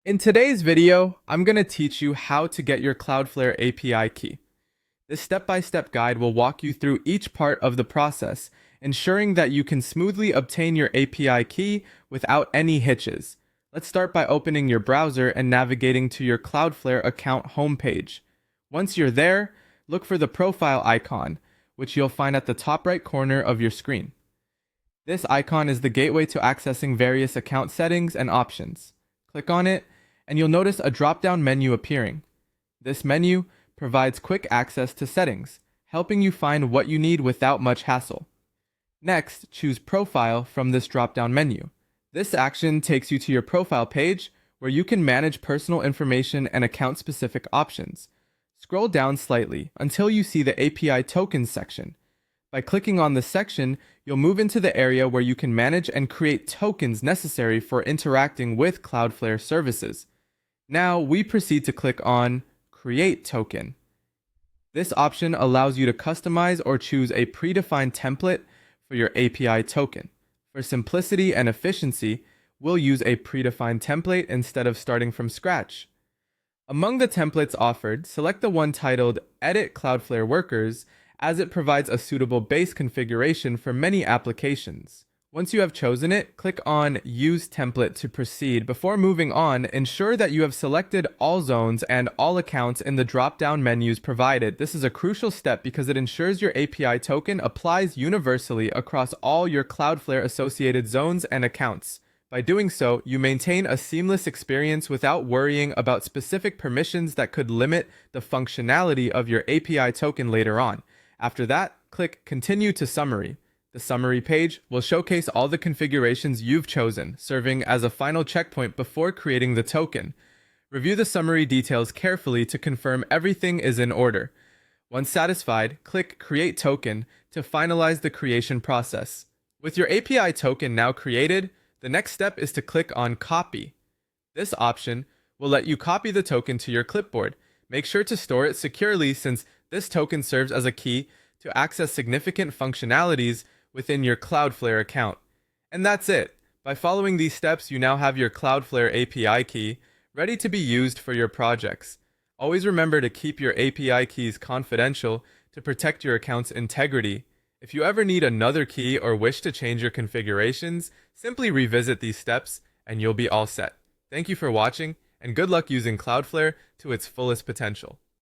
In today's video, I'm going to teach you how to get your Cloudflare API key. This step-by-step guide will walk you through each part of the process, ensuring that you can smoothly obtain your API key without any hitches. Let's start by opening your browser and navigating to your Cloudflare account homepage. Once you're there, look for the profile icon, which you'll find at the top right corner of your screen. This icon is the gateway to accessing various account settings and options. Click on it, and you'll notice a drop-down menu appearing. This menu provides quick access to settings, helping you find what you need without much hassle. Next, choose Profile from this drop-down menu. This action takes you to your profile page, where you can manage personal information and account-specific options. Scroll down slightly until you see the API Tokens section. By clicking on this section, you'll move into the area where you can manage and create tokens necessary for interacting with Cloudflare services. Now, we proceed to click on Create Token. This option allows you to customize or choose a predefined template for your API token. For simplicity and efficiency, we'll use a predefined template instead of starting from scratch. Among the templates offered, select the one titled Edit Cloudflare Workers, as it provides a suitable base configuration for many applications. Once you have chosen it, click on Use Template to proceed. Before moving on, ensure that you have selected all zones and all accounts in the drop-down menus provided. This is a crucial step because it ensures your API token applies universally across all your Cloudflare associated zones and accounts. By doing so, you maintain a seamless experience without worrying about specific permissions that could limit the functionality of your API token later on. After that, click Continue to Summary. The summary page will showcase all the configurations you've chosen, serving as a final checkpoint before creating the token. Review the summary details carefully to confirm everything is in order. Once satisfied, click Create Token to finalize the creation process. With your API token now created, the next step is to click on Copy. This option will let you copy the token to your clipboard. Make sure to store it securely since this token serves as a key to access significant functionalities within your Cloudflare account. And that's it. By following these steps, you now have your Cloudflare API key ready to be used for your projects. Always remember to keep your API keys confidential to protect your account's integrity. If you ever need another key or wish to change your configurations, simply revisit these steps and you'll be all set. Thank you for watching, and good luck using Cloudflare to its fullest potential.